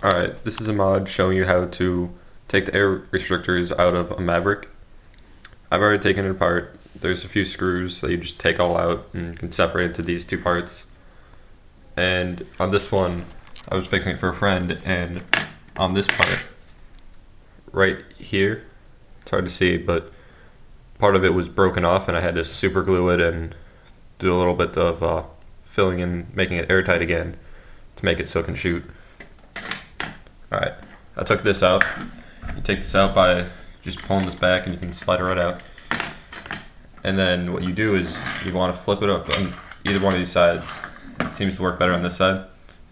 Alright, this is a mod showing you how to take the air restrictors out of a Maverick. I've already taken it apart. There's a few screws that you just take all out and you can separate it to these two parts. And on this one, I was fixing it for a friend, and on this part, right here, it's hard to see, but part of it was broken off and I had to super glue it and do a little bit of filling in, making it airtight again to make it so it can shoot. Alright, I took this out. You take this out by just pulling this back and you can slide it right out. And then what you do is you want to flip it up on either one of these sides. It seems to work better on this side.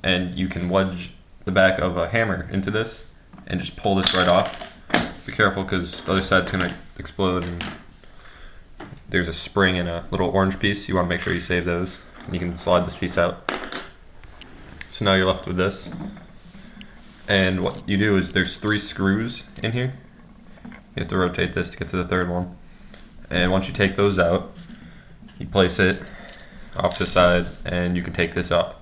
And you can wedge the back of a hammer into this and just pull this right off. Be careful because the other side's going to explode, and there's a spring and a little orange piece. You want to make sure you save those. And you can slide this piece out. So now you're left with this. And what you do is there's 3 screws in here. You have to rotate this to get to the third one. And once you take those out, you place it off the side and you can take this out.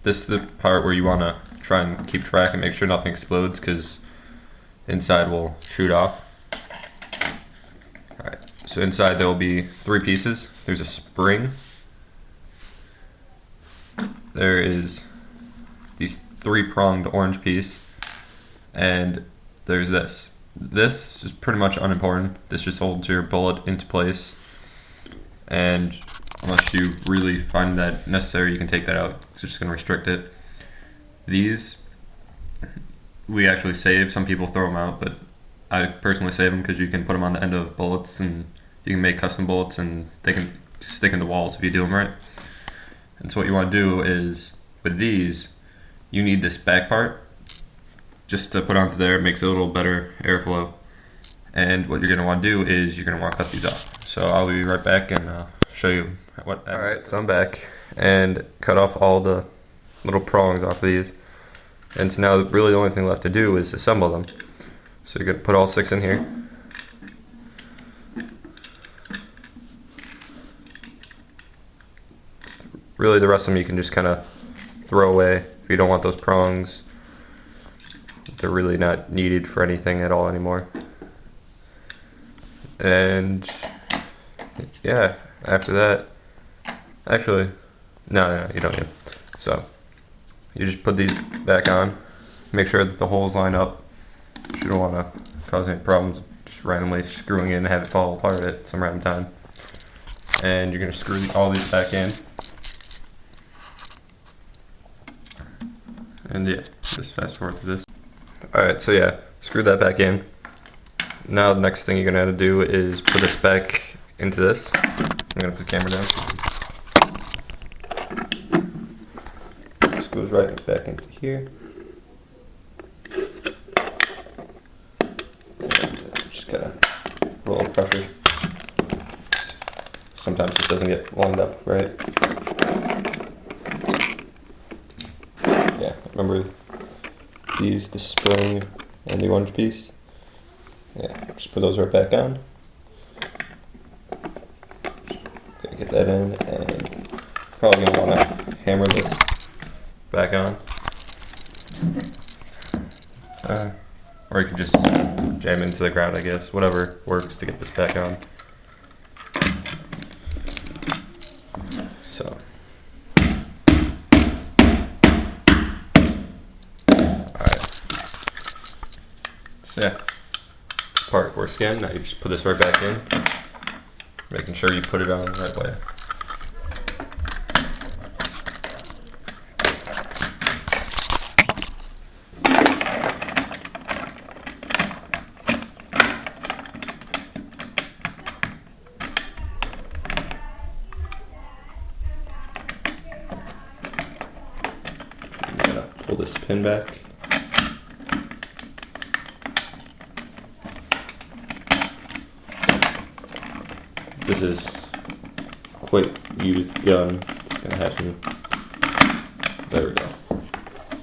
This is the part where you want to try and keep track and make sure nothing explodes, because inside will shoot off. Alright, so inside there will be 3 pieces. There's a spring. There is these 3-pronged orange piece, and there's this. This is pretty much unimportant. This just holds your bullet into place, and unless you really find that necessary, you can take that out. It's just going to restrict it. These we actually save. Some people throw them out, but I personally save them because you can put them on the end of bullets and you can make custom bullets, and they can stick in the walls if you do them right. And so what you want to do is, with these, you need this back part just to put onto there. It makes it a little better airflow. And what you're going to want to do is you're going to want to cut these off. So I'll be right back and show you what. Alright, so I'm back and cut off all the little prongs off of these. And so now really the only thing left to do is assemble them. So you're going to put all 6 in here. Really the rest of them you can just kind of throw away if you don't want those prongs. They're really not needed for anything at all anymore. And yeah, after that, actually, no, you don't need them. So you just put these back on. Make sure that the holes line up. You don't want to cause any problems just randomly screwing in and have it fall apart at some random time. And you're going to screw all these back in. And yeah, just fast forward to this. Alright, so yeah, screw that back in. Now the next thing you're going to have to do is put this back into this. I'm going to put the camera down. This goes right back into here. And just kind of a little pressure. Sometimes it doesn't get lined up right. Yeah, remember these, the spring and the orange piece? Yeah, just put those right back on. Gotta get that in, and probably gonna want to hammer this back on. Or you could just jam into the ground, I guess. Whatever works to get this back on. So. Yeah, part works again. Now you just put this right back in, making sure you put it on the right way. You gotta pull this pin back. This is quite used gun. It's gonna have to. There we go.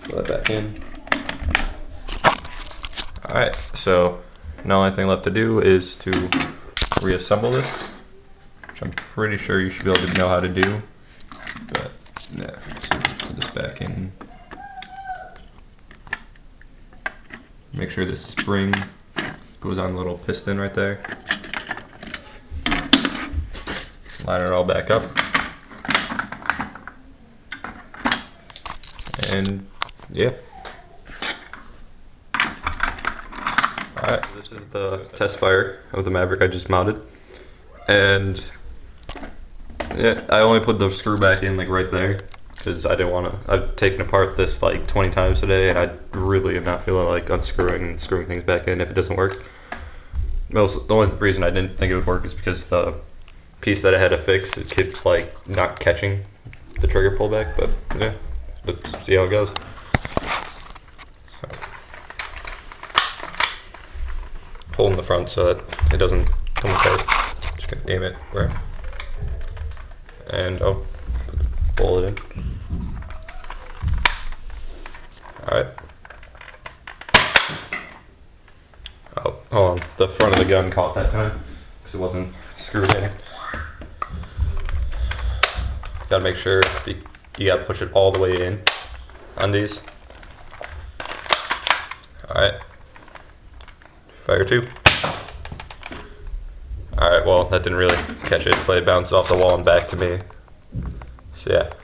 Put that back in. Alright, so now the only thing left to do is to reassemble this, which I'm pretty sure you should be able to know how to do. But yeah, just put this back in. Make sure the spring goes on the little piston right there. Line it all back up. And yeah. Alright, this is the test fire of the Maverick I just mounted. And yeah, I only put the screw back in like right there because I didn't want to. I've taken apart this like 20 times today, and I really am not feeling like unscrewing and screwing things back in if it doesn't work. The only reason I didn't think it would work is because the piece that I had to fix, it keeps like not catching the trigger pullback. But yeah, let's see how it goes. Pull in the front so that it doesn't come apart. Just gonna aim it where, and pull it in. Alright. Oh, hold on. The front of the gun caught that time because it wasn't screwed in. Gotta make sure you gotta push it all the way in on these. Alright. Fire 2. Alright, well, that didn't really catch it, but it bounced off the wall and back to me. So yeah.